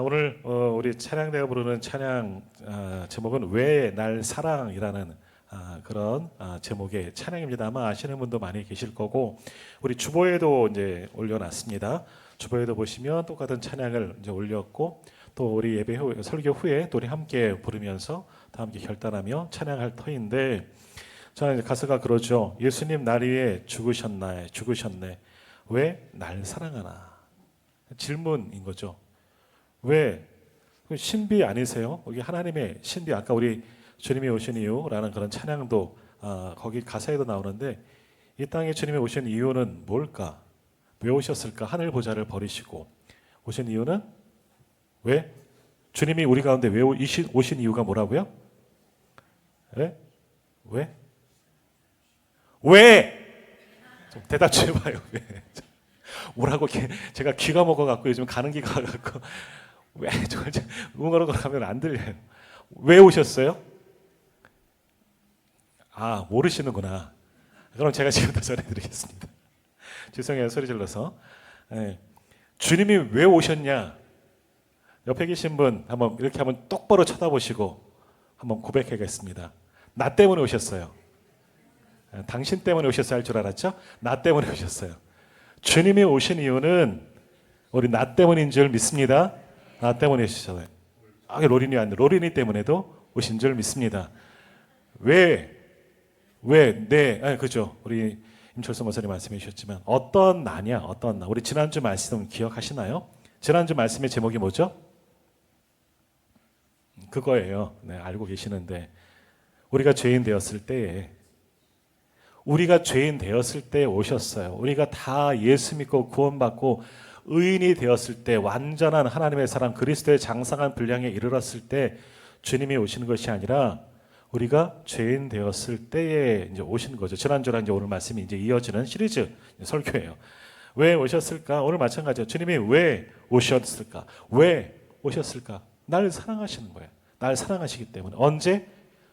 오늘 우리 찬양대가 부르는 찬양 제목은 왜 날 사랑이라는 그런 제목의 찬양입니다. 아마 아시는 분도 많이 계실 거고 우리 주보에도 이제 올려놨습니다. 주보에도 보시면 똑같은 찬양을 이제 올렸고 또 우리 예배 후, 설교 후에 또 우리 함께 부르면서 다 함께 결단하며 찬양할 터인데 자, 가사가 그러죠. 예수님 날 위해 죽으셨네. 왜 날 사랑하나? 질문인 거죠. 왜? 신비 아니세요? 여기 하나님의 신비, 아까 우리 주님이 오신 이유라는 그런 찬양도 거기 가사에도 나오는데 이 땅에 주님이 오신 이유는 뭘까? 왜 오셨을까? 하늘 보좌를 버리시고 오신 이유는 왜? 주님이 우리 가운데 왜 오신 이유가 뭐라고요? 왜? 왜? 왜? 좀 대답 좀 해봐요. 왜? 뭐라고 제가 귀가 먹어갖고 요즘 가는 기가 갖고 왜 저걸 응원하러 가면 안 들려요. 왜 오셨어요? 모르시는구나. 그럼 제가 지금부터 전해드리겠습니다. 죄송해요, 소리 질러서. 네. 주님이 왜 오셨냐? 옆에 계신 분 한번 똑바로 쳐다보시고 한번 고백하겠습니다. 나 때문에 오셨어요. 당신 때문에 오셨어야 할 줄 알았죠? 나 때문에 오셨어요. 주님이 오신 이유는 우리 나 때문인 줄 믿습니다. 나 때문에 오셨어요. 로린이 왔는데 로린이 때문에도 오신 줄 믿습니다. 그죠. 우리 임철성 목사님 말씀해 주셨지만 어떤 나냐, 어떤 나. 우리 지난주 말씀 기억하시나요? 지난주 말씀의 제목이 뭐죠? 그거예요. 네, 알고 계시는데 우리가 죄인 되었을 때 오셨어요. 우리가 다 예수 믿고 구원받고 의인이 되었을 때 완전한 하나님의 사랑 그리스도의 장성한 분량에 이르렀을 때 주님이 오시는 것이 아니라 우리가 죄인 되었을 때에 이제 오시는 거죠. 지난주랑 이제 오늘 말씀이 이제 이어지는 시리즈 설교예요. 왜 오셨을까? 오늘 마찬가지예요. 주님이 왜 오셨을까? 왜 오셨을까? 날 사랑하시는 거예요. 날 사랑하시기 때문에. 언제?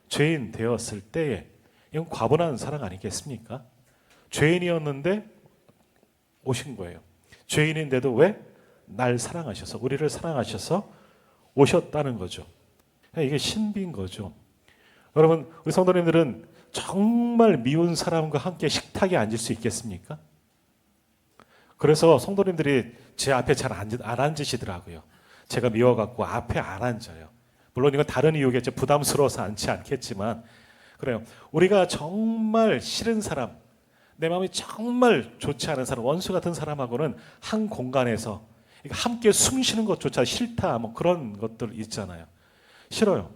죄인 되었을 때에. 이건 과분한 사랑 아니겠습니까? 죄인이었는데 오신 거예요. 죄인인데도 왜? 날 사랑하셔서, 우리를 사랑하셔서 오셨다는 거죠. 이게 신비인 거죠. 여러분, 우리 성도님들은 정말 미운 사람과 함께 식탁에 앉을 수 있겠습니까? 그래서 성도님들이 제 앞에 잘 안 앉으시더라고요. 제가 미워갖고 앞에 안 앉아요. 물론 이건 다른 이유겠죠. 부담스러워서 앉지 않겠지만 그래요. 우리가 정말 싫은 사람, 내 마음이 정말 좋지 않은 사람, 원수 같은 사람하고는 한 공간에서 함께 숨 쉬는 것조차 싫다, 그런 것들 있잖아요. 싫어요.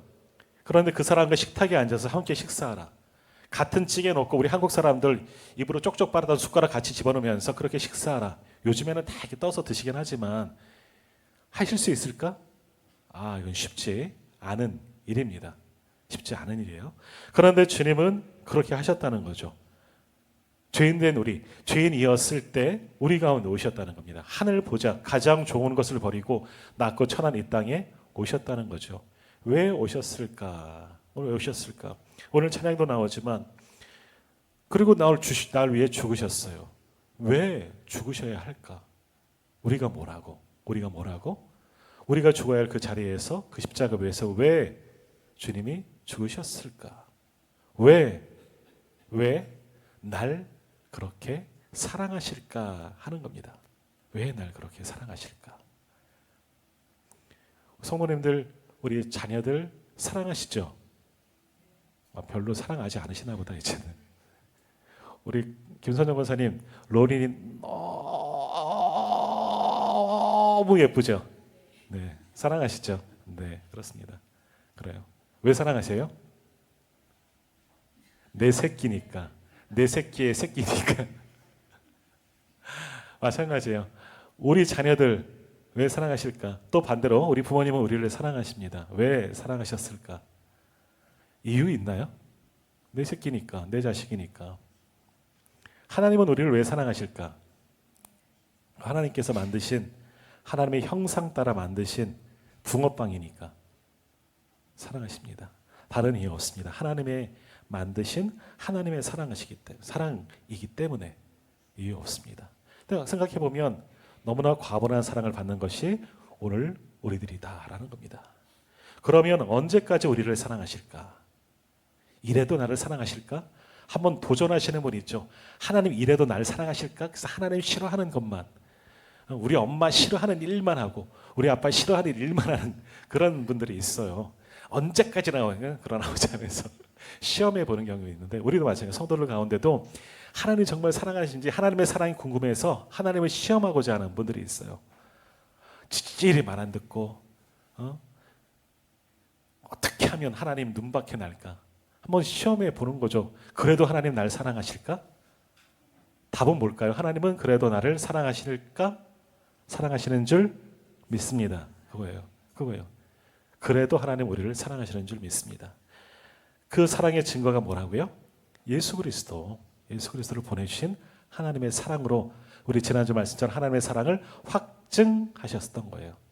그런데 그 사람과 식탁에 앉아서 함께 식사하라. 같은 찌개 놓고 우리 한국 사람들 입으로 쪽쪽 빨아다 숟가락 같이 집어넣으면서 그렇게 식사하라. 요즘에는 다 이렇게 떠서 드시긴 하지만 하실 수 있을까? 이건 쉽지 않은 일입니다. 쉽지 않은 일이에요. 그런데 주님은 그렇게 하셨다는 거죠. 죄인된 우리, 죄인이었을 때 우리 가운데 오셨다는 겁니다. 하늘 보자, 가장 좋은 것을 버리고 낮고 천한 이 땅에 오셨다는 거죠. 왜 오셨을까? 오늘 왜 오셨을까? 오늘 찬양도 나오지만 그리고 날 위해 죽으셨어요. 왜 죽으셔야 할까? 우리가 뭐라고? 우리가 죽어야 할 그 자리에서 그 십자가 위에서 왜 주님이 죽으셨을까? 왜 날 그렇게 사랑하실까 하는 겁니다. 왜 날 그렇게 사랑하실까? 성도님들, 우리 자녀들 사랑하시죠? 별로 사랑하지 않으시나 보다 이제는. 우리 김선영 권사님, 로린이 너무 예쁘죠? 네, 사랑하시죠? 네, 그렇습니다. 그래요. 왜 사랑하세요? 내 새끼니까. 내 새끼의 새끼니까. 마찬가지예요. 우리 자녀들 왜 사랑하실까? 또 반대로 우리 부모님은 우리를 사랑하십니다. 왜 사랑하셨을까? 이유 있나요? 내 새끼니까, 내 자식이니까. 하나님은 우리를 왜 사랑하실까? 하나님께서 만드신, 하나님의 형상 따라 만드신 붕어빵이니까 사랑하십니다. 다른 이유 없습니다. 하나님의 만드신 하나님의 사랑이기 때문에 이유 없습니다. 생각해 보면 너무나 과분한 사랑을 받는 것이 오늘 우리들이다라는 겁니다. 그러면 언제까지 우리를 사랑하실까? 이래도 나를 사랑하실까? 한번 도전하시는 분이 있죠. 하나님 이래도 나를 사랑하실까? 그래서 하나님 싫어하는 것만, 우리 엄마 싫어하는 일만 하고 우리 아빠 싫어하는 일만 하는 그런 분들이 있어요. 언제까지나 그런 아버지 하면서 시험해 보는 경우가 있는데, 우리도 마찬가지예요. 성도들 가운데도 하나님 정말 사랑하시는지 하나님의 사랑이 궁금해서 하나님을 시험하고자 하는 분들이 있어요. 찌질이 말 안 듣고 어떻게 하면 하나님 눈밖에 날까? 한번 시험해 보는 거죠. 그래도 하나님 날 사랑하실까? 답은 뭘까요? 하나님은 그래도 나를 사랑하실까? 사랑하시는 줄 믿습니다. 그거예요. 그래도 하나님 우리를 사랑하시는 줄 믿습니다. 그 사랑의 증거가 뭐라고요? 예수 그리스도를 보내주신 하나님의 사랑으로, 우리 지난주 말씀처럼 하나님의 사랑을 확증하셨던 거예요.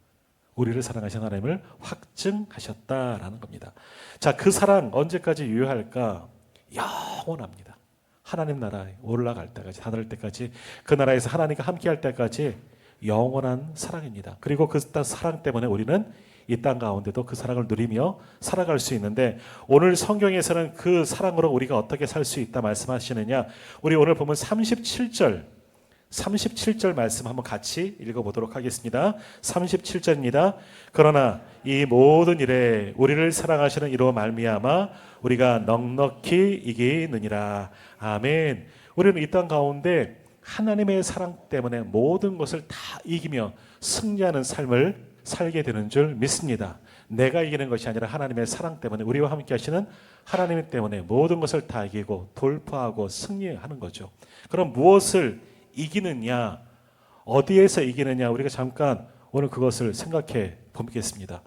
우리를 사랑하신 하나님을 확증하셨다라는 겁니다. 자, 그 사랑 언제까지 유효할까? 영원합니다. 하나님 나라에 올라갈 때까지, 다다를 때까지, 그 나라에서 하나님과 함께할 때까지 영원한 사랑입니다. 그리고 그 사랑 때문에 우리는 이 땅 가운데도 그 사랑을 누리며 살아갈 수 있는데, 오늘 성경에서는 그 사랑으로 우리가 어떻게 살 수 있다 말씀하시느냐, 우리 오늘 보면 37절 말씀 한번 같이 읽어보도록 하겠습니다. 37절입니다. 그러나 이 모든 일에 우리를 사랑하시는 이로 말미암아 우리가 넉넉히 이기느니라. 아멘. 우리는 이 땅 가운데 하나님의 사랑 때문에 모든 것을 다 이기며 승리하는 삶을 살게 되는 줄 믿습니다. 내가 이기는 것이 아니라 하나님의 사랑 때문에, 우리와 함께 하시는 하나님 때문에 모든 것을 다 이기고 돌파하고 승리하는 거죠. 그럼 무엇을 이기느냐, 어디에서 이기느냐, 우리가 잠깐 오늘 그것을 생각해 보겠습니다.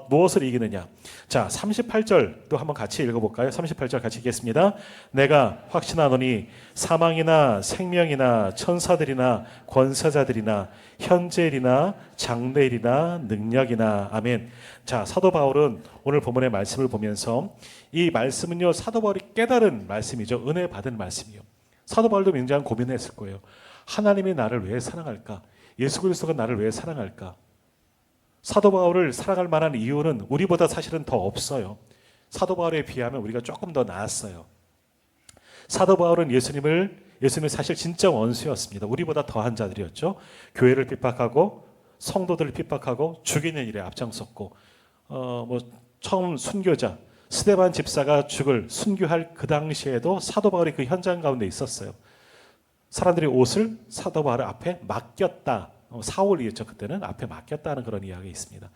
무엇을 이기느냐? 자, 38절도 한번 같이 읽어볼까요? 38절 같이 읽겠습니다. 내가 확신하노니 사망이나 생명이나 천사들이나 권세자들이나 현재일이나 장래일이나 능력이나. 아멘. 자, 사도 바울은 오늘 본문의 말씀을 보면서, 이 말씀은요, 사도 바울이 깨달은 말씀이죠. 은혜 받은 말씀이요. 사도 바울도 굉장히 고민했을 거예요. 하나님이 나를 왜 사랑할까? 예수 그리스도가 나를 왜 사랑할까? 사도 바울을 사랑할 만한 이유는 우리보다 사실은 더 없어요. 사도 바울에 비하면 우리가 조금 더 나았어요. 사도 바울은 예수님을 사실 진짜 원수였습니다. 우리보다 더한 자들이었죠. 교회를 핍박하고 성도들을 핍박하고 죽이는 일에 앞장섰고, 처음 순교자 스데반 집사가 순교할 그 당시에도 사도 바울이 그 현장 가운데 있었어요. 사람들이 옷을 사도 바울 앞에 맡겼다. 사울이었죠. 그때는 앞에 맡겼다는 그런 이야기가 있습니다.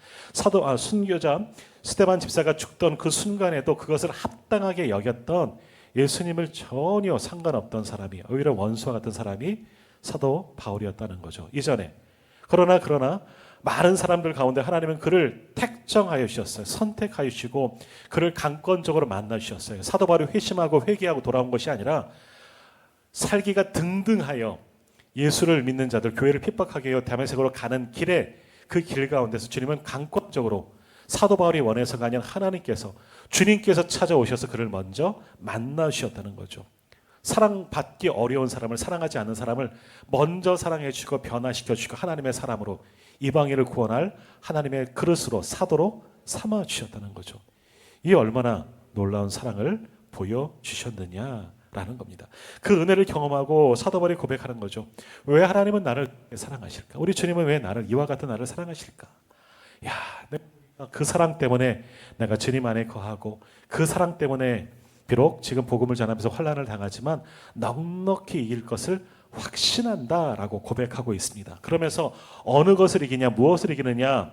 순교자 스데반 집사가 죽던 그 순간에도 그것을 합당하게 여겼던, 예수님을 전혀 상관없던 사람이, 오히려 원수와 같은 사람이 사도 바울이었다는 거죠. 이전에. 그러나 많은 사람들 가운데 하나님은 그를 택정하여 주셨어요. 선택하여 주시고 그를 강권적으로 만나 주셨어요. 사도 바울이 회심하고 회개하고 돌아온 것이 아니라 살기가 등등하여 예수를 믿는 자들, 교회를 핍박하게 하여 다메섹으로 가는 길에, 그 길 가운데서 주님은 강권적으로, 사도 바울이 원해서가 아니라 하나님께서, 주님께서 찾아오셔서 그를 먼저 만나주셨다는 거죠. 사랑받기 어려운 사람을, 사랑하지 않는 사람을 먼저 사랑해 주시고 변화시켜 주시고 하나님의 사람으로, 이방인을 구원할 하나님의 그릇으로, 사도로 삼아 주셨다는 거죠. 이 얼마나 놀라운 사랑을 보여주셨느냐라는 겁니다. 그 은혜를 경험하고 사도 바울이 고백하는 거죠. 왜 하나님은 나를 사랑하실까? 우리 주님은 왜 이와 같은 나를 사랑하실까? 그 사랑 때문에 내가 주님 안에 거하고, 그 사랑 때문에 비록 지금 복음을 전하면서 환난을 당하지만 넉넉히 이길 것을 확신한다라고 고백하고 있습니다. 그러면서 어느 것을 이기냐, 무엇을 이기느냐,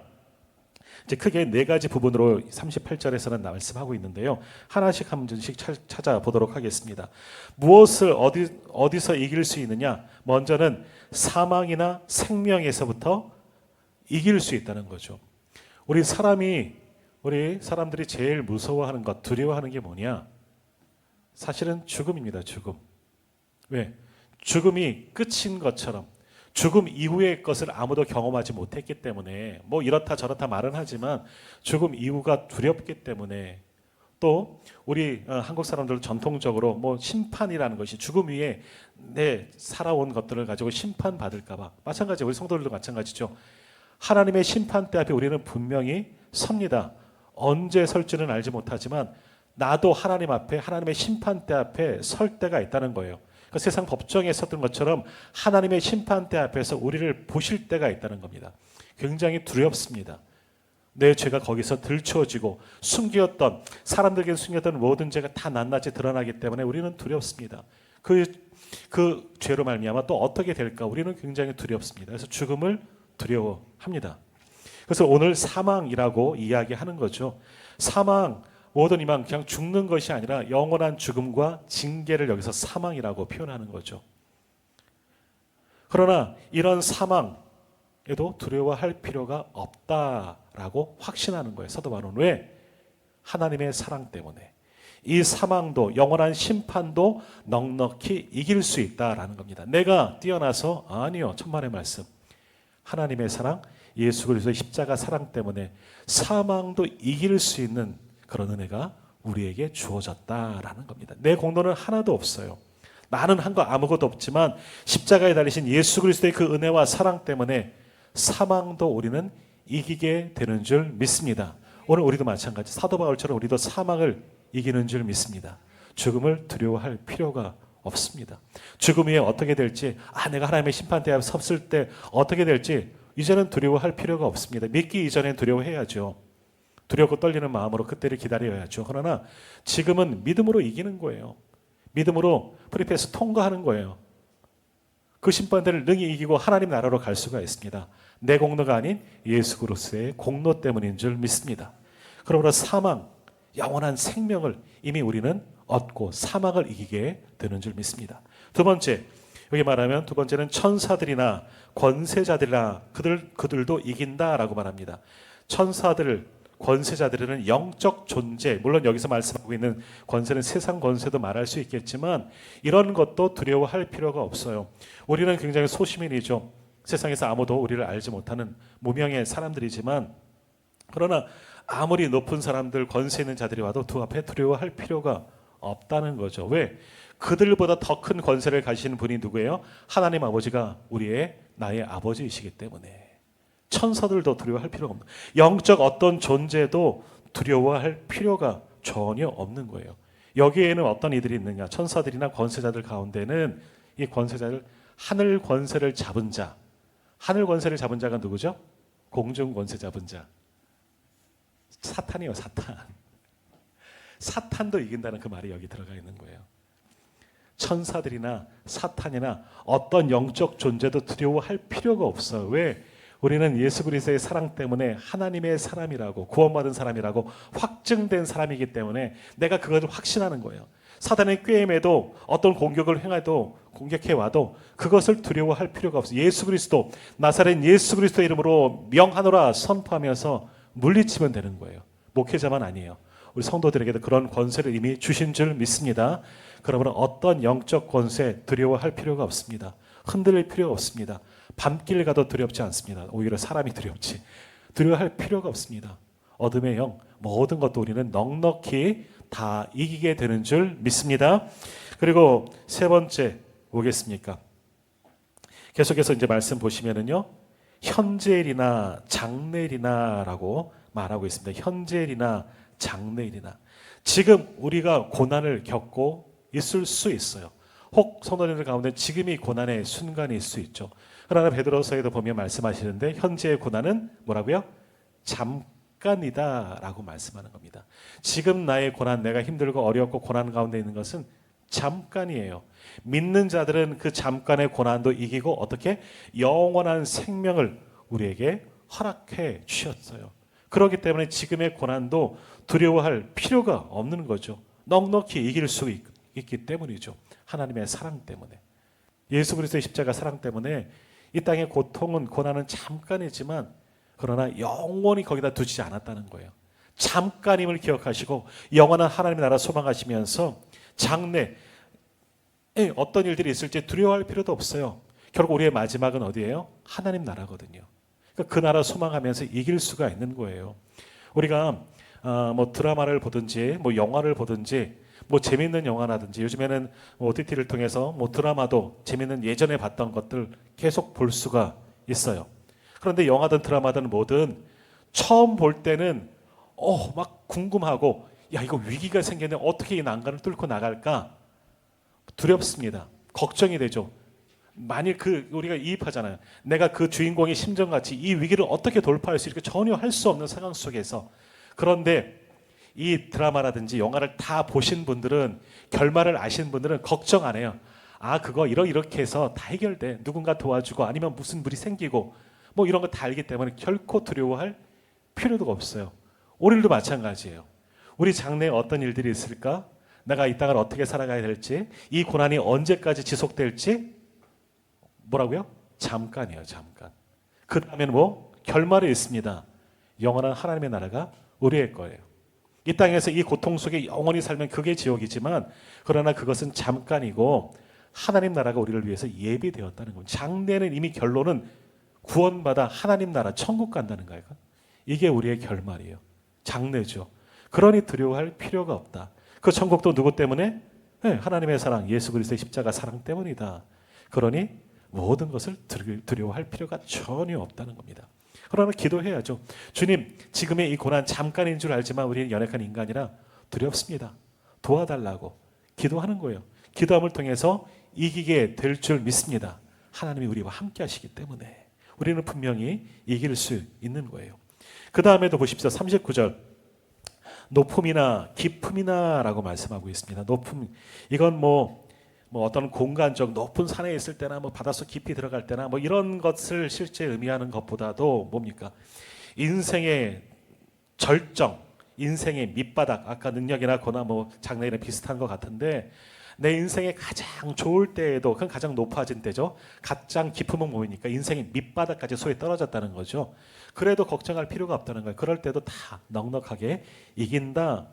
이제 크게 네 가지 부분으로 38절에서는 말씀하고 있는데요. 하나씩 한 문씩 찾아보도록 하겠습니다. 무엇을 어디서 이길 수 있느냐? 먼저는 사망이나 생명에서부터 이길 수 있다는 거죠. 우리 사람들이 제일 무서워하는 것, 두려워하는 게 뭐냐? 사실은 죽음입니다. 죽음. 왜? 죽음이 끝인 것처럼, 죽음 이후의 것을 아무도 경험하지 못했기 때문에, 뭐 이렇다 저렇다 말은 하지만 죽음 이후가 두렵기 때문에, 또 우리 한국 사람들 전통적으로 뭐 심판이라는 것이, 죽음 위에 내 살아온 것들을 가지고 심판받을까 봐, 마찬가지 우리 성도들도 마찬가지죠. 하나님의 심판대 앞에 우리는 분명히 섭니다. 언제 설지는 알지 못하지만 나도 하나님 앞에, 하나님의 심판대 앞에 설 때가 있다는 거예요. 그러니까 세상 법정에 섰던 것처럼 하나님의 심판대 앞에서 우리를 보실 때가 있다는 겁니다. 굉장히 두렵습니다. 내 죄가 거기서 들추어지고 숨겼던, 사람들에게 숨겼던 모든 죄가 다 낱낱이 드러나기 때문에 우리는 두렵습니다. 그 죄로 말미암아 또 어떻게 될까 우리는 굉장히 두렵습니다. 그래서 죽음을 두려워합니다. 그래서 오늘 사망이라고 이야기하는 거죠. 사망, 모든 이만 그냥 죽는 것이 아니라 영원한 죽음과 징계를 여기서 사망이라고 표현하는 거죠. 그러나 이런 사망에도 두려워할 필요가 없다라고 확신하는 거예요. 사도 바울은 왜? 하나님의 사랑 때문에. 이 사망도 영원한 심판도 넉넉히 이길 수 있다라는 겁니다. 내가 뛰어나서 아니요. 천만의 말씀. 하나님의 사랑, 예수 그리스도의 십자가 사랑 때문에 사망도 이길 수 있는 그런 은혜가 우리에게 주어졌다라는 겁니다. 내 공로는 하나도 없어요. 나는 한 거 아무것도 없지만 십자가에 달리신 예수 그리스도의 그 은혜와 사랑 때문에 사망도 우리는 이기게 되는 줄 믿습니다. 오늘 우리도 마찬가지 사도 바울처럼 우리도 사망을 이기는 줄 믿습니다. 죽음을 두려워할 필요가 없습니다. 죽음 위에 어떻게 될지, 내가 하나님의 심판대 앞에 섰을 때 어떻게 될지 이제는 두려워할 필요가 없습니다. 믿기 이전에 두려워해야죠. 두렵고 떨리는 마음으로 그때를 기다려야죠. 그러나 지금은 믿음으로 이기는 거예요. 믿음으로 프리패스 통과하는 거예요. 그 심판대를 능히 이기고 하나님 나라로 갈 수가 있습니다. 내 공로가 아닌 예수 그리스도의 공로 때문인 줄 믿습니다. 그러므로 사망, 영원한 생명을 이미 우리는 얻고 사망을 이기게 되는 줄 믿습니다. 두 번째, 여기 말하면 두 번째는 천사들이나 권세자들이나 그들도 이긴다라고 말합니다. 천사들, 권세자들은 영적 존재, 물론 여기서 말씀하고 있는 권세는 세상 권세도 말할 수 있겠지만 이런 것도 두려워할 필요가 없어요. 우리는 굉장히 소시민이죠. 세상에서 아무도 우리를 알지 못하는 무명의 사람들이지만 그러나 아무리 높은 사람들, 권세 있는 자들이 와도 두 앞에 두려워할 필요가 없다는 거죠. 왜? 그들보다 더 큰 권세를 가지시는 분이 누구예요? 하나님 아버지가 나의 아버지이시기 때문에 천사들도 두려워할 필요가 없는, 영적 어떤 존재도 두려워할 필요가 전혀 없는 거예요. 여기에는 어떤 이들이 있느냐? 천사들이나 권세자들 가운데는 이 권세자들, 하늘 권세를 잡은 자, 하늘 권세를 잡은 자가 누구죠? 공중 권세 잡은 자, 사탄이요. 사탄도 이긴다는 그 말이 여기 들어가 있는 거예요. 천사들이나 사탄이나 어떤 영적 존재도 두려워할 필요가 없어요. 왜? 우리는 예수 그리스도의 사랑 때문에 하나님의 사람이라고, 구원받은 사람이라고 확증된 사람이기 때문에 내가 그것을 확신하는 거예요. 사단의 꾀임에도 어떤 공격을 행해도, 공격해 와도 그것을 두려워할 필요가 없어요. 예수 그리스도, 나사렛 예수 그리스도 이름으로 명하노라 선포하면서 물리치면 되는 거예요. 목회자만 아니에요. 우리 성도들에게도 그런 권세를 이미 주신 줄 믿습니다. 그러므로 어떤 영적 권세 두려워할 필요가 없습니다. 흔들릴 필요가 없습니다. 밤길 가도 두렵지 않습니다. 오히려 사람이 두렵지. 두려워할 필요가 없습니다. 어둠의 영, 모든 것도 우리는 넉넉히 다 이기게 되는 줄 믿습니다. 그리고 세 번째 뭐겠습니까? 계속해서 이제 말씀 보시면은요, 현재일이나 장래일이나라고 말하고 있습니다. 현재일이나 장래일이나. 지금 우리가 고난을 겪고 있을 수 있어요. 혹 성도님들 가운데 지금이 고난의 순간일 수 있죠. 그러나 베드로서에도 보면 말씀하시는데 현재의 고난은 뭐라고요? 잠깐이다라고 말씀하는 겁니다. 지금 나의 고난, 내가 힘들고 어렵고 고난 가운데 있는 것은 잠깐이에요. 믿는 자들은 그 잠깐의 고난도 이기고 어떻게 영원한 생명을 우리에게 허락해 주셨어요. 그렇기 때문에 지금의 고난도 두려워할 필요가 없는 거죠. 넉넉히 이길 수 있기 때문이죠. 하나님의 사랑 때문에. 예수 그리스도의 십자가 사랑 때문에 이 땅의 고통은, 고난은 잠깐이지만 그러나 영원히 거기다 두지 않았다는 거예요. 잠깐임을 기억하시고 영원한 하나님의 나라 소망하시면서 장래에 어떤 일들이 있을지 두려워할 필요도 없어요. 결국 우리의 마지막은 어디예요? 하나님 나라거든요. 그러니까 그 나라 소망하면서 이길 수가 있는 거예요. 우리가 뭐 드라마를 보든지 뭐 영화를 보든지 뭐 재밌는 영화라든지 요즘에는 OTT를 통해서 뭐 드라마도 재밌는 예전에 봤던 것들 계속 볼 수가 있어요. 그런데 영화든 드라마든 뭐든 처음 볼 때는 막 궁금하고, 야, 이거 위기가 생겼는데 어떻게 이 난간을 뚫고 나갈까? 두렵습니다. 걱정이 되죠. 만일 우리가 이입하잖아요. 내가 그 주인공의 심정같이 이 위기를 어떻게 돌파할 수, 이렇게 전혀 할 수 없는 상황 속에서. 그런데 이 드라마라든지 영화를 다 보신 분들은, 결말을 아시는 분들은 걱정 안 해요. 아, 그거 이렇게 해서 다 해결돼. 누군가 도와주고 아니면 무슨 일이 생기고 뭐 이런 거 다 알기 때문에 결코 두려워할 필요도 없어요. 우리도 마찬가지예요. 우리 장래에 어떤 일들이 있을까? 내가 이 땅을 어떻게 살아가야 될지, 이 고난이 언제까지 지속될지, 뭐라고요? 잠깐이에요, 잠깐. 그 다음에는 뭐? 결말이 있습니다. 영원한 하나님의 나라가 우리의 거예요. 이 땅에서 이 고통 속에 영원히 살면 그게 지옥이지만, 그러나 그것은 잠깐이고 하나님 나라가 우리를 위해서 예비되었다는 겁니다. 장래는 이미 결론은 구원받아 하나님 나라 천국 간다는 거예요. 이게 우리의 결말이에요. 장래죠. 그러니 두려워할 필요가 없다. 그 천국도 누구 때문에? 네, 하나님의 사랑, 예수 그리스도의 십자가 사랑 때문이다. 그러니 모든 것을 두려워할 필요가 전혀 없다는 겁니다. 그러나 기도해야죠. 주님, 지금의 이 고난 잠깐인 줄 알지만 우리는 연약한 인간이라 두렵습니다. 도와달라고 기도하는 거예요. 기도함을 통해서 이기게 될 줄 믿습니다. 하나님이 우리와 함께 하시기 때문에 우리는 분명히 이길 수 있는 거예요. 그 다음에도 보십시오. 39절. 높음이나 깊음이나 라고 말씀하고 있습니다. 높음, 이건 뭐 어떤 공간적 높은 산에 있을 때나 뭐 바닷속 깊이 들어갈 때나 뭐 이런 것을 실제 의미하는 것보다도 뭡니까? 인생의 절정, 인생의 밑바닥, 아까 능력이나 고난 뭐 장래나 비슷한 것 같은데, 내 인생의 가장 좋을 때에도, 그건 가장 높아진 때죠. 가장 깊음은 뭐입니까? 인생의 밑바닥까지 소위 떨어졌다는 거죠. 그래도 걱정할 필요가 없다는 거예요. 그럴 때도 다 넉넉하게 이긴다.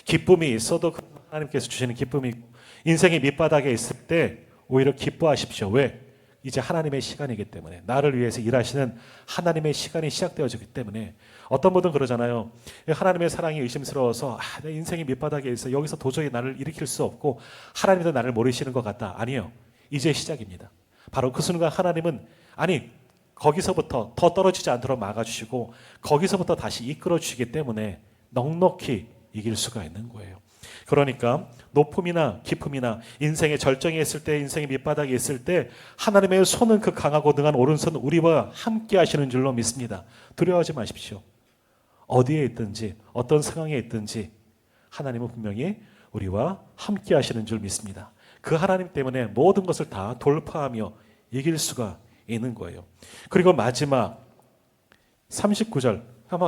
기쁨이 있어도 하나님께서 주시는 기쁨이, 인생의 밑바닥에 있을 때 오히려 기뻐하십시오. 왜? 이제 하나님의 시간이기 때문에, 나를 위해서 일하시는 하나님의 시간이 시작되어지기 때문에. 어떤 분들은 그러잖아요. 하나님의 사랑이 의심스러워서 내 인생이 밑바닥에 있어, 여기서 도저히 나를 일으킬 수 없고 하나님도 나를 모르시는 것 같다. 아니에요. 이제 시작입니다. 바로 그 순간 하나님은 거기서부터 더 떨어지지 않도록 막아주시고 거기서부터 다시 이끌어 주시기 때문에 넉넉히 이길 수가 있는 거예요. 그러니까 높음이나 깊음이나 인생의 절정에 있을 때, 인생의 밑바닥에 있을 때 하나님의 손은 그 강하고 능한 오른손 우리와 함께 하시는 줄로 믿습니다. 두려워하지 마십시오. 어디에 있든지 어떤 상황에 있든지 하나님은 분명히 우리와 함께 하시는 줄 믿습니다. 그 하나님 때문에 모든 것을 다 돌파하며 이길 수가 있는 거예요. 그리고 마지막 39절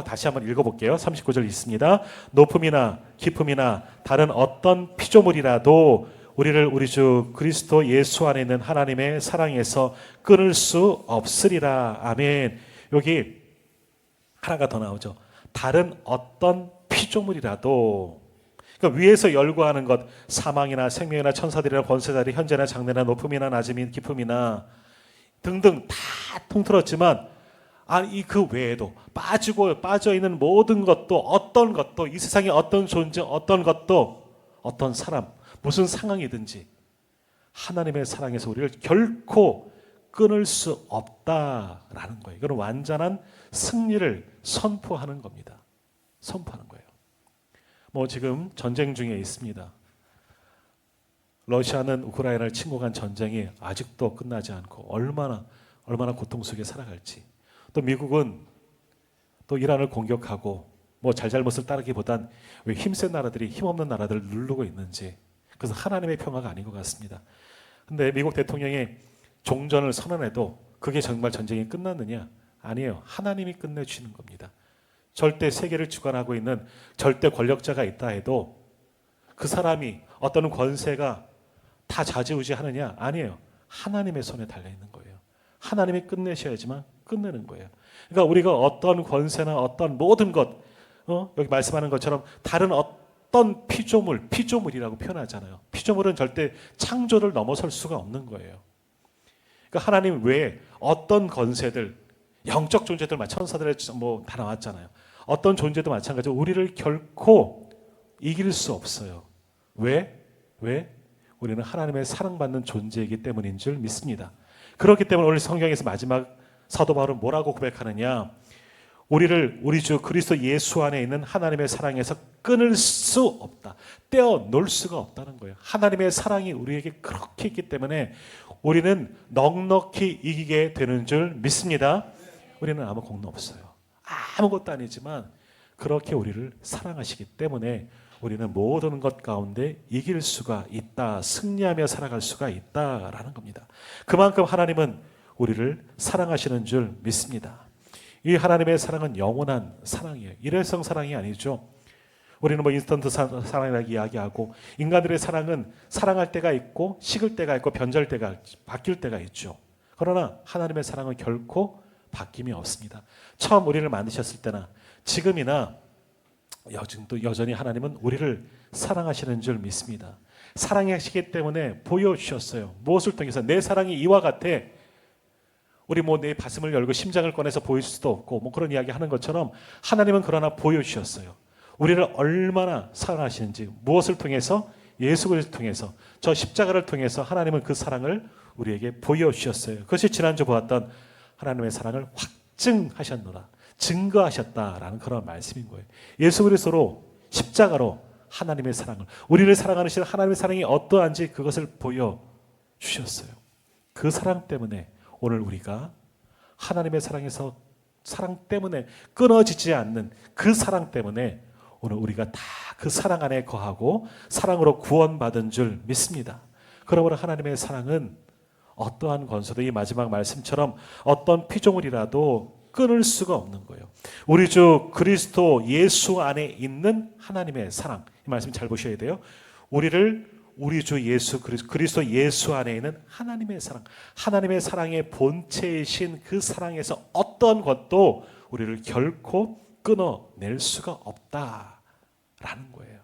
다시 한번 읽어볼게요. 39절 있습니다. 높음이나 깊음이나 다른 어떤 피조물이라도 우리를 우리 주 그리스도 예수 안에 있는 하나님의 사랑에서 끊을 수 없으리라. 아멘. 여기 하나가 더 나오죠. 다른 어떤 피조물이라도, 그러니까 위에서 열거하는 것, 사망이나 생명이나 천사들이나 권세자들이 현재나 장래나 높음이나 낮음이나 깊음이나 등등 다 통틀었지만, 그 외에도 빠져 있는 모든 것도, 어떤 것도, 이 세상의 어떤 존재, 어떤 것도, 어떤 사람, 무슨 상황이든지 하나님의 사랑에서 우리를 결코 끊을 수 없다라는 거예요. 이건 완전한 승리를 선포하는 겁니다. 선포하는 거예요. 뭐 지금 전쟁 중에 있습니다. 러시아는 우크라이나를 침공한 전쟁이 아직도 끝나지 않고 얼마나 고통 속에 살아갈지. 또 미국은 또 이란을 공격하고 뭐 잘잘못을 따르기보단 왜 힘센 나라들이 힘없는 나라들을 누르고 있는지. 그래서 하나님의 평화가 아닌 것 같습니다. 근데 미국 대통령이 종전을 선언해도 그게 정말 전쟁이 끝났느냐? 아니에요. 하나님이 끝내주시는 겁니다. 절대 세계를 주관하고 있는 절대 권력자가 있다 해도 그 사람이, 어떤 권세가 다 좌지우지하느냐? 아니에요. 하나님의 손에 달려있는 거예요. 하나님이 끝내셔야지만 끝내는 거예요. 그러니까 우리가 어떤 권세나 어떤 모든 것, 여기 말씀하는 것처럼 다른 어떤 피조물이라고 표현하잖아요. 피조물은 절대 창조를 넘어설 수가 없는 거예요. 그러니까 하나님 외에 어떤 권세들, 영적 존재들, 천사들의 뭐 다 나왔잖아요. 어떤 존재도 마찬가지로 우리를 결코 이길 수 없어요. 왜? 우리는 하나님의 사랑받는 존재이기 때문인 줄 믿습니다. 그렇기 때문에 오늘 성경에서 마지막 사도 바울은 뭐라고 고백하느냐? 우리를 우리 주 그리스도 예수 안에 있는 하나님의 사랑에서 끊을 수 없다. 떼어놓을 수가 없다는 거예요. 하나님의 사랑이 우리에게 그렇게 있기 때문에 우리는 넉넉히 이기게 되는 줄 믿습니다. 우리는 아무 공로 없어요. 아무것도 아니지만 그렇게 우리를 사랑하시기 때문에 우리는 모든 것 가운데 이길 수가 있다. 승리하며 살아갈 수가 있다라는 겁니다. 그만큼 하나님은 우리를 사랑하시는 줄 믿습니다. 이 하나님의 사랑은 영원한 사랑이에요. 일회성 사랑이 아니죠. 우리는 뭐 인스턴트 사랑이라고 이야기하고 인간들의 사랑은 사랑할 때가 있고 식을 때가 있고 변절 때가 바뀔 때가 있죠. 그러나 하나님의 사랑은 결코 바뀜이 없습니다. 처음 우리를 만드셨을 때나 지금이나 여전히 하나님은 우리를 사랑하시는 줄 믿습니다. 사랑하시기 때문에 보여주셨어요. 무엇을 통해서? 내 사랑이 이와 같아. 우리 뭐 내 가슴을 열고 심장을 꺼내서 보여줄 수도 없고 뭐 그런 이야기 하는 것처럼 하나님은 그러나 보여주셨어요. 우리를 얼마나 사랑하시는지, 무엇을 통해서? 예수 그리스도를 통해서, 저 십자가를 통해서 하나님은 그 사랑을 우리에게 보여주셨어요. 그것이 지난주 보았던 하나님의 사랑을 확증하셨노라, 증거하셨다라는 그런 말씀인 거예요. 예수 그리스도로 십자가로 하나님의 사랑을, 우리를 사랑하는 하나님의 사랑이 어떠한지 그것을 보여주셨어요. 그 사랑 때문에 오늘 우리가 하나님의 사랑 때문에 끊어지지 않는 그 사랑 때문에 오늘 우리가 다 그 사랑 안에 거하고 사랑으로 구원받은 줄 믿습니다. 그러므로 하나님의 사랑은 어떠한 권소도 이 마지막 말씀처럼 어떤 피조물이라도 끊을 수가 없는 거예요. 우리 주 그리스도 예수 안에 있는 하나님의 사랑, 이 말씀 잘 보셔야 돼요. 우리 주 예수 그리스도 예수 안에 있는 하나님의 사랑, 하나님의 사랑의 본체이신 그 사랑에서 어떤 것도 우리를 결코 끊어낼 수가 없다라는 거예요.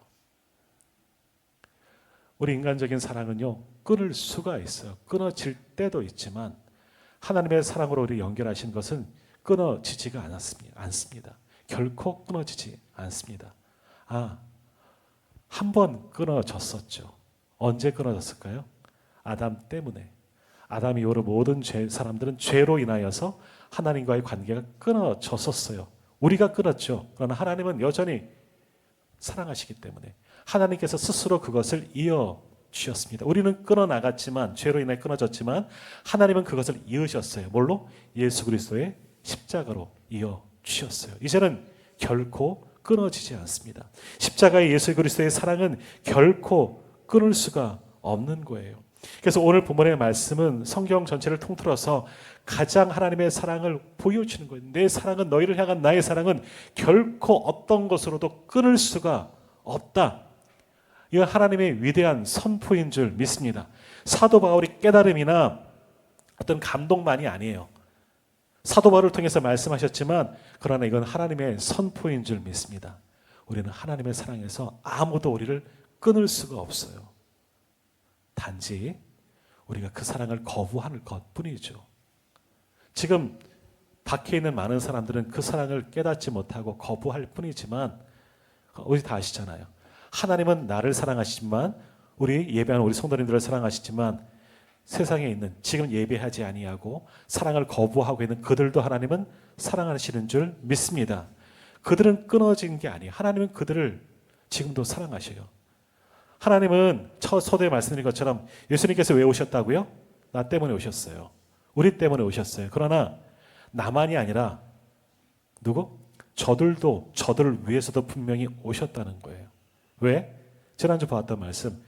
우리 인간적인 사랑은요, 끊을 수가 있어요. 끊어질 때도 있지만 하나님의 사랑으로 우리 연결하신 것은 끊어지지가 않습니다. 결코 끊어지지 않습니다. 한 번 끊어졌었죠. 언제 끊어졌을까요? 아담 때문에. 아담 이후로 모든 사람들은 죄로 인하여서 하나님과의 관계가 끊어졌었어요. 우리가 끊었죠. 그러나 하나님은 여전히 사랑하시기 때문에 하나님께서 스스로 그것을 이어주셨습니다. 우리는 끊어나갔지만, 죄로 인해 끊어졌지만 하나님은 그것을 이으셨어요. 뭘로? 예수 그리스도의 십자가로 이어주셨어요. 이제는 결코 끊어지지 않습니다. 십자가의 예수 그리스도의 사랑은 결코 끊을 수가 없는 거예요. 그래서 오늘 본문의 말씀은 성경 전체를 통틀어서 가장 하나님의 사랑을 보여주는 거예요. 내 사랑은, 너희를 향한 나의 사랑은 결코 어떤 것으로도 끊을 수가 없다. 이건 하나님의 위대한 선포인 줄 믿습니다. 사도 바울이 깨달음이나 어떤 감동만이 아니에요. 사도 바울을 통해서 말씀하셨지만 그러나 이건 하나님의 선포인 줄 믿습니다. 우리는 하나님의 사랑에서 아무도 우리를 끊을 수가 없어요. 단지 우리가 그 사랑을 거부하는 것뿐이죠. 지금 밖에 있는 많은 사람들은 그 사랑을 깨닫지 못하고 거부할 뿐이지만 우리 다 아시잖아요. 하나님은 나를 사랑하시지만, 우리 예배하는 우리 성도님들을 사랑하시지만 세상에 있는 지금 예배하지 아니하고 사랑을 거부하고 있는 그들도 하나님은 사랑하시는 줄 믿습니다. 그들은 끊어진 게 아니에요. 하나님은 그들을 지금도 사랑하셔요. 하나님은 첫 서두에 말씀드린 것처럼 예수님께서 왜 오셨다고요? 나 때문에 오셨어요. 우리 때문에 오셨어요. 그러나 나만이 아니라 누구? 저들도 저들을 위해서도 분명히 오셨다는 거예요. 왜? 지난주 봤던 말씀,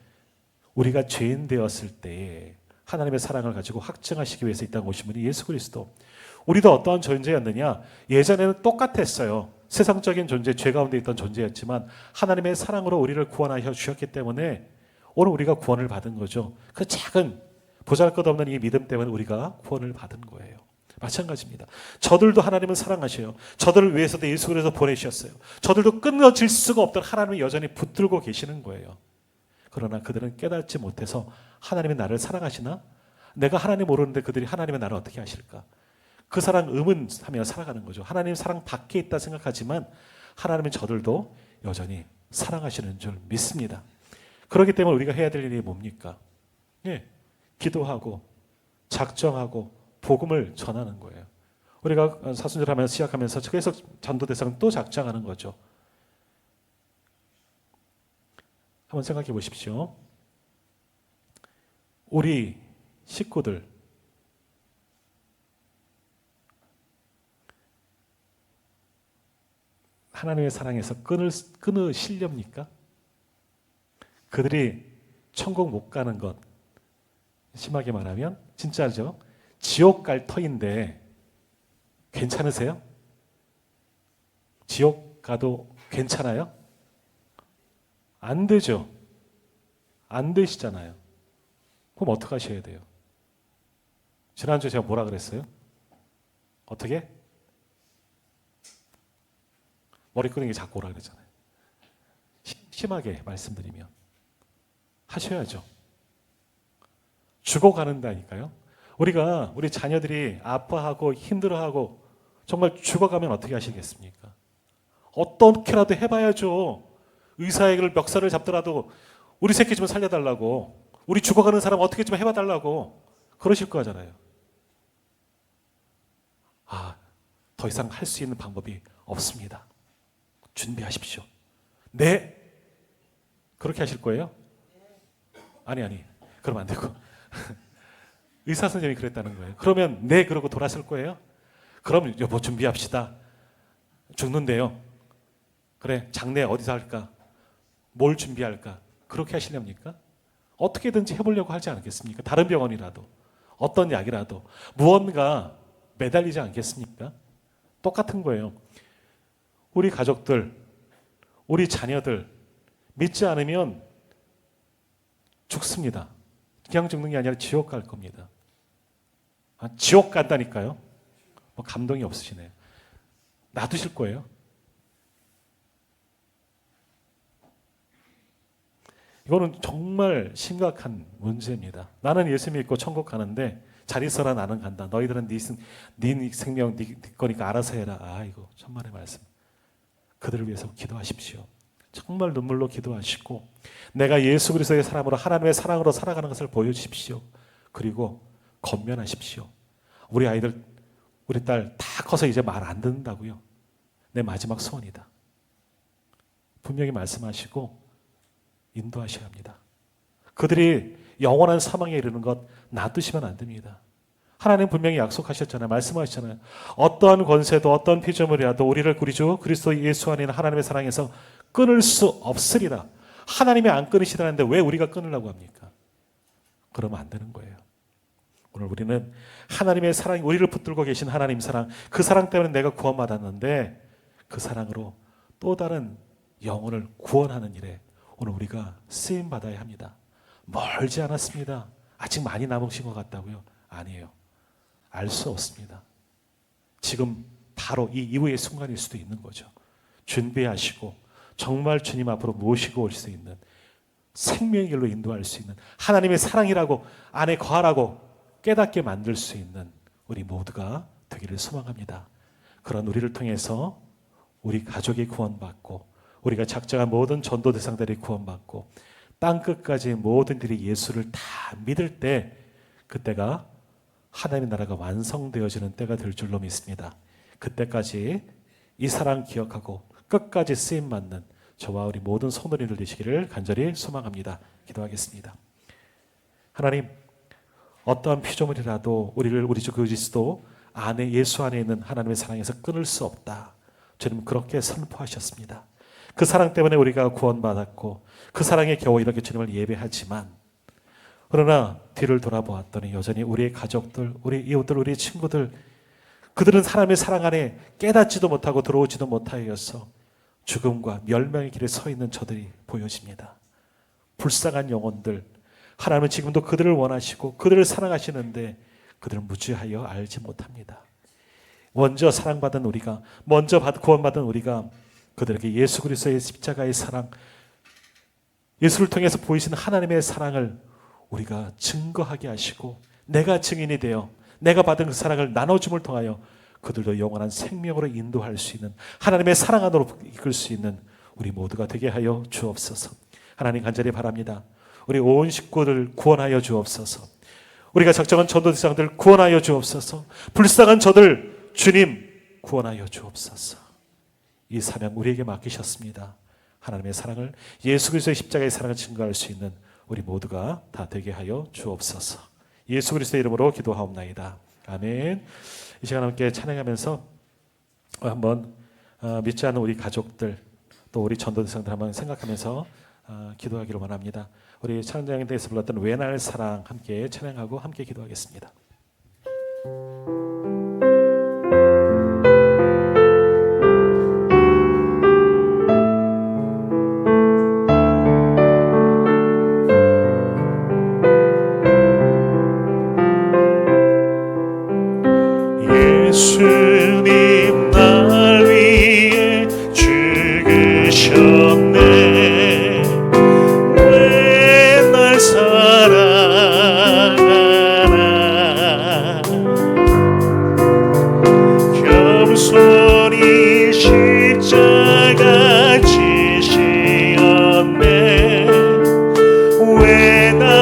우리가 죄인 되었을 때에 하나님의 사랑을 가지고 확증하시기 위해서 이 땅에 오신 분이 예수 그리스도. 우리도 어떠한 존재였느냐? 예전에는 똑같았어요. 세상적인 존재, 죄 가운데 있던 존재였지만 하나님의 사랑으로 우리를 구원하여 주셨기 때문에 오늘 우리가 구원을 받은 거죠. 그 작은 보잘것없는 이 믿음 때문에 우리가 구원을 받은 거예요. 마찬가지입니다. 저들도 하나님은 사랑하셔요. 저들을 위해서도 예수 그리스도 보내주셨어요. 저들도 끊어질 수가 없던 하나님은 여전히 붙들고 계시는 거예요. 그러나 그들은 깨닫지 못해서 하나님이 나를 사랑하시나? 내가 하나님 모르는데 그들이 하나님의 나를 어떻게 하실까? 그 사랑 의문하며 살아가는 거죠. 하나님 사랑 밖에 있다 생각하지만 하나님은 저들도 여전히 사랑하시는 줄 믿습니다. 그렇기 때문에 우리가 해야 될 일이 뭡니까? 기도하고 작정하고 복음을 전하는 거예요. 우리가 사순절하면서 시작하면서 계속 전도 대상 또 작정하는 거죠. 한번 생각해 보십시오. 우리 식구들, 하나님의 사랑에서 끊으시렵니까? 그들이 천국 못 가는 것, 심하게 말하면 진짜죠. 지옥 갈 터인데 괜찮으세요? 지옥 가도 괜찮아요? 안 되죠. 안 되시잖아요. 그럼 어떻게 하셔야 돼요? 지난주에 제가 뭐라 그랬어요? 어떻게? 머리 끄는 게 자꾸 오라 그랬잖아요. 심하게 말씀드리면 하셔야죠. 죽어가는다니까요. 우리가 우리 자녀들이 아파하고 힘들어하고 정말 죽어가면 어떻게 하시겠습니까? 어떻게라도 해봐야죠. 의사의 멱살을 잡더라도 우리 새끼 좀 살려달라고, 우리 죽어가는 사람 어떻게 좀 해봐달라고 그러실 거잖아요. 더 이상 할 수 있는 방법이 없습니다. 준비하십시오. 네. 그렇게 하실 거예요? 아니. 그러면 안 되고. 의사 선생님이 그랬다는 거예요. 그러면 네 그러고 돌아설 거예요? 그럼 여보 준비합시다. 죽는데요. 그래 장례 어디서 할까? 뭘 준비할까? 그렇게 하시렵니까? 어떻게든지 해보려고 하지 않겠습니까? 다른 병원이라도 어떤 약이라도 무언가 매달리지 않겠습니까? 똑같은 거예요. 우리 가족들, 우리 자녀들 믿지 않으면 죽습니다. 그냥 죽는 게 아니라 지옥 갈 겁니다. 지옥 간다니까요. 뭐 감동이 없으시네요. 놔두실 거예요? 이거는 정말 심각한 문제입니다. 나는 예수 믿고 천국 가는데 잘 있어라 나는 간다. 너희들은 네 생명 네 거니까 알아서 해라. 이거 천만의 말씀. 그들을 위해서 기도하십시오. 정말 눈물로 기도하시고 내가 예수 그리스도의 사람으로 하나님의 사랑으로 살아가는 것을 보여주십시오. 그리고 권면하십시오. 우리 아이들, 우리 딸 다 커서 이제 말 안 듣는다고요. 내 마지막 소원이다. 분명히 말씀하시고 인도하셔야 합니다. 그들이 영원한 사망에 이르는 것 놔두시면 안 됩니다. 하나님 분명히 약속하셨잖아요. 말씀하셨잖아요. 어떠한 권세도 어떤 피조물이라도 우리를 우리 주 그리스도 예수 안에 있는 하나님의 사랑에서 끊을 수 없으리라. 하나님이 안 끊으시다는데 왜 우리가 끊으려고 합니까? 그러면 안 되는 거예요. 오늘 우리는 하나님의 사랑, 우리를 붙들고 계신 하나님 사랑, 그 사랑 때문에 내가 구원받았는데 그 사랑으로 또 다른 영혼을 구원하는 일에 오늘 우리가 쓰임 받아야 합니다. 멀지 않았습니다. 아직 많이 남으신 것 같다고요? 아니에요. 알 수 없습니다. 지금 바로 이 이후의 순간일 수도 있는 거죠. 준비하시고 정말 주님 앞으로 모시고 올 수 있는 생명의 길로 인도할 수 있는 하나님의 사랑이라고 안에 거하라고 깨닫게 만들 수 있는 우리 모두가 되기를 소망합니다. 그런 우리를 통해서 우리 가족이 구원받고 우리가 작정한 모든 전도 대상들이 구원받고 땅끝까지 모든 들이 예수를 다 믿을 때 그때가 하나님의 나라가 완성되어지는 때가 될 줄로 믿습니다. 그때까지 이 사랑 기억하고 끝까지 쓰임받는 저와 우리 모든 성도님들 되시기를 간절히 소망합니다. 기도하겠습니다. 하나님, 어떠한 피조물이라도 우리를 우리 주 그리스도 안에 예수 안에 있는 하나님의 사랑에서 끊을 수 없다. 주님 그렇게 선포하셨습니다. 그 사랑 때문에 우리가 구원받았고 그 사랑에 겨우 이렇게 주님을 예배하지만 그러나 뒤를 돌아보았더니 여전히 우리의 가족들, 우리 이웃들, 우리 친구들 그들은 하나님의 사랑 안에 깨닫지도 못하고 들어오지도 못하여서 죽음과 멸망의 길에 서 있는 저들이 보여집니다. 불쌍한 영혼들, 하나님은 지금도 그들을 원하시고 그들을 사랑하시는데 그들은 무지하여 알지 못합니다. 먼저 사랑받은 우리가, 먼저 구원받은 우리가 그들에게 예수 그리스도의 십자가의 사랑, 예수를 통해서 보이시는 하나님의 사랑을 우리가 증거하게 하시고 내가 증인이 되어 내가 받은 그 사랑을 나눠줌을 통하여 그들도 영원한 생명으로 인도할 수 있는 하나님의 사랑 안으로 이끌 수 있는 우리 모두가 되게 하여 주옵소서. 하나님 간절히 바랍니다. 우리 온 식구들 구원하여 주옵소서. 우리가 작정한 전도 대상들 구원하여 주옵소서. 불쌍한 저들 주님 구원하여 주옵소서. 이 사명 우리에게 맡기셨습니다. 하나님의 사랑을, 예수 그리스도의 십자가의 사랑을 증거할 수 있는 우리 모두가 다 되게 하여 주옵소서. 예수 그리스도의 이름으로 기도하옵나이다. 아멘. 이 시간 함께 찬양하면서 한번 믿지 않는 우리 가족들, 또 우리 전도 대상들 한번 생각하면서 기도하기를 원합니다. 우리 찬양대에서 불렀던 왜 날 사랑 함께 찬양하고 함께 기도하겠습니다. 예수님 날 위해 죽으셨네. 왜 날 사랑하나. 겸손히 십자가 지시었네. 왜 날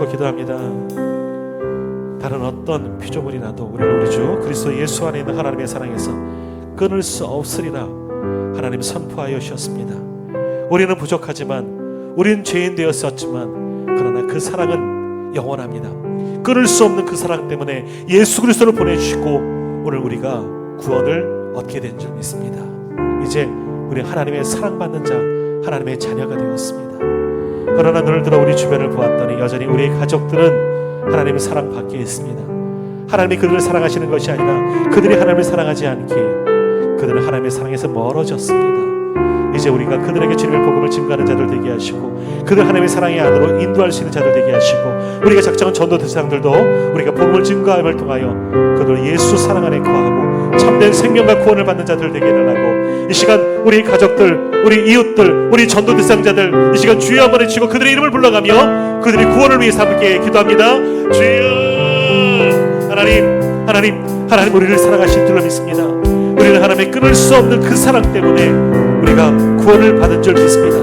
기도합니다. 다른 어떤 피조물이라도 우리를 우리 주 그리스도 예수 안에 있는 하나님의 사랑에서 끊을 수 없으리라 하나님 선포하여 주셨습니다. 우리는 부족하지만, 우리는 죄인 되었었지만, 그러나 그 사랑은 영원합니다. 끊을 수 없는 그 사랑 때문에 예수 그리스도를 보내주시고 오늘 우리가 구원을 얻게 된 줄 믿습니다. 이제 우리 하나님의 사랑받는 자, 하나님의 자녀가 되었습니다. 그러나 눈을 들어 우리 주변을 보았더니 여전히 우리의 가족들은 하나님의 사랑 밖에 있습니다. 하나님이 그들을 사랑하시는 것이 아니라 그들이 하나님을 사랑하지 않기에 그들은 하나님의 사랑에서 멀어졌습니다. 이제 우리가 그들에게 주님의 복음을 증거하는 자들 되게 하시고, 그들 하나님의 사랑의 안으로 인도할 수 있는 자들 되게 하시고, 우리가 작정한 전도 대상들도 우리가 복음을 증거함을 통하여 그들 예수 사랑 안에 거하고 참 참된 생명과 구원을 받는 자들 되게 해달라고, 이 시간 우리 가족들, 우리 이웃들, 우리 전도 대상자들 이 시간 주여 한번 외치고 그들의 이름을 불러가며 그들의 구원을 위해서 함께 기도합니다. 주여. 하나님 우리를 사랑하신 줄로 믿습니다. 우리는 하나님의 끊을 수 없는 그 사랑 때문에 우리가 구원을 받은 줄 믿습니다.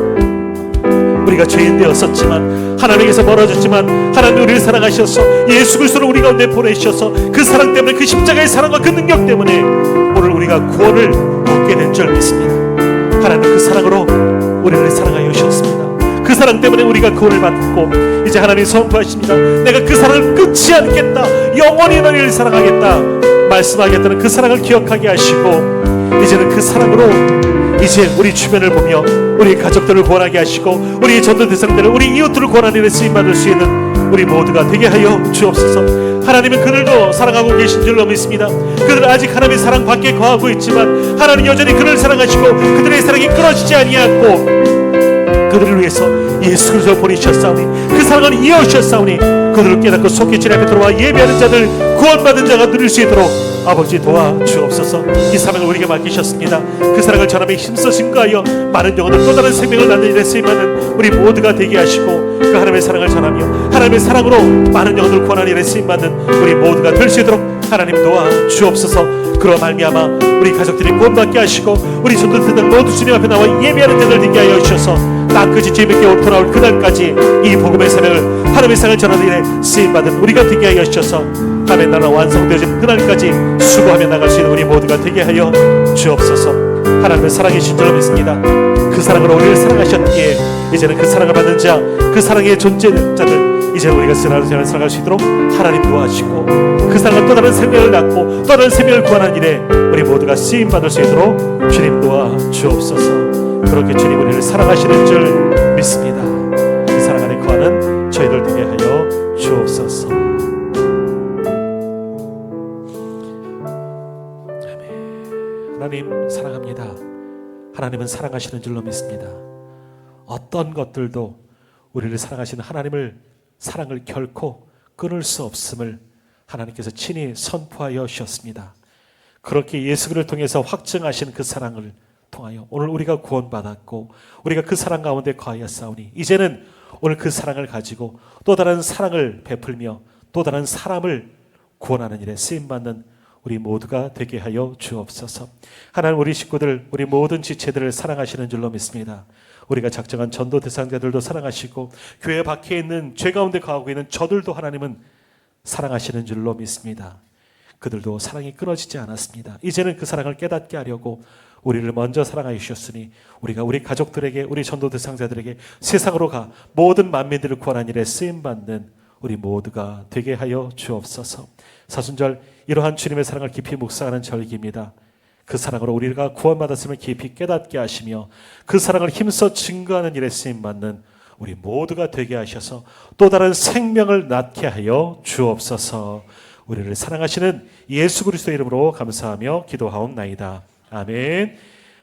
우리가 죄인 되었었지만, 하나님께서 멀어졌지만 하나님 우리를 사랑하셔서 예수 그리스도를 우리 가운데 보내주셔서 그 사랑 때문에, 그 십자가의 사랑과 그 능력 때문에 오늘 우리가 구원을 얻게 된 줄 믿습니다. 하나님 그 사랑으로 우리를 사랑하여 주셨습니다. 그 사랑 때문에 우리가 구원을 받고 이제 하나님 선포하십니다. 내가 그 사랑을 끊지 않겠다, 영원히 너희를 사랑하겠다 말씀하겠다는 그 사랑을 기억하게 하시고, 이제는 그 사랑으로 이제 우리 주변을 보며 우리 가족들을 구원하게 하시고 우리 전도 대상들을, 우리 이웃들을 구원하는 일에 쓰임받을 수 있는 우리 모두가 되게 하여 주옵소서. 하나님은 그들도 사랑하고 계신 줄로 믿습니다. 그들은 아직 하나님의 사랑 밖에 거하고 있지만 하나님 여전히 그들을 사랑하시고 그들의 사랑이 끊어지지 아니하고 그들을 위해서 예수 그리스도를 보내주셨사오니 그 사랑을 이어주셨사오니 그들을 깨닫고 속히 주님 앞에 들어와 예배하는 자들, 구원받은 자가 누릴 수 있도록 아버지 도와주옵소서. 이 사랑을 우리에게 맡기셨습니다. 그 사랑을 전함에 힘써 증거하여 많은 영혼을 또 다른 생명을 낳는 일에 쓰임받는 우리 모두가 되게 하시고, 그 하나님의 사랑을 전하며 하나님의 사랑으로 많은 영혼을 구원하는 일에 쓰임받는 우리 모두가 될 수 있도록 하나님 도와주옵소서. 그로 말미암아 우리 가족들이 구원받게 하시고 우리 전도자들 모두 주님 앞에 나와 예배하는 자들 되게 하여 주셔서 땅끝이 주님께 돌아올 그날까지 이 복음의 사명을, 하나님의 사랑을 전하는 일에 쓰임받은 우리가 되게 하여 주셔서 하나님의 나라 완성되어진 그날까지 수고하며 나갈 수 있는 우리 모두가 되게 하여 주옵소서. 하나님의 사랑이신 줄로 믿습니다. 그 사랑으로 우리를 사랑하셨기에 이제는 그 사랑을 받는 자, 그 사랑의 존재자들 이제 우리가 살아갈 수 있도록 하나님 도와주시고, 그 사랑을 또 다른 생명을 낳고 또 다른 생명을 구하는 일에 우리 모두가 쓰임받을 수 있도록 주님 도와주옵소서. 그렇게 주님 우리를 사랑하시는 줄 믿습니다. 그 사랑 안에 거하는 저희들 되게 하여 주옵소서. 하나님 사랑합니다. 하나님은 사랑하시는 줄로 믿습니다. 어떤 것들도 우리를 사랑하시는 하나님을 사랑을 결코 끊을 수 없음을 하나님께서 친히 선포하여 주셨습니다. 그렇게 예수 그리스도를 통해서 확증하신 그 사랑을 통하여 오늘 우리가 구원받았고 우리가 그 사랑 가운데 거하였사오니 이제는 오늘 그 사랑을 가지고 또 다른 사랑을 베풀며 또 다른 사람을 구원하는 일에 쓰임받는 우리 모두가 되게 하여 주옵소서. 하나님 우리 식구들, 우리 모든 지체들을 사랑하시는 줄로 믿습니다. 우리가 작정한 전도 대상자들도 사랑하시고 교회 밖에 있는 죄 가운데 거하고 있는 저들도 하나님은 사랑하시는 줄로 믿습니다. 그들도 사랑이 끊어지지 않았습니다. 이제는 그 사랑을 깨닫게 하려고 우리를 먼저 사랑하여 주셨으니 우리가 우리 가족들에게, 우리 전도 대상자들에게 세상으로 가 모든 만민들을 구원하는 일에 쓰임받는 우리 모두가 되게 하여 주옵소서. 사순절 이러한 주님의 사랑을 깊이 묵상하는 절기입니다. 그 사랑으로 우리가 구원받았음을 깊이 깨닫게 하시며 그 사랑을 힘써 증거하는 일에 쓰임받는 우리 모두가 되게 하셔서 또 다른 생명을 낳게 하여 주옵소서. 우리를 사랑하시는 예수 그리스도의 이름으로 감사하며 기도하옵나이다. 아멘.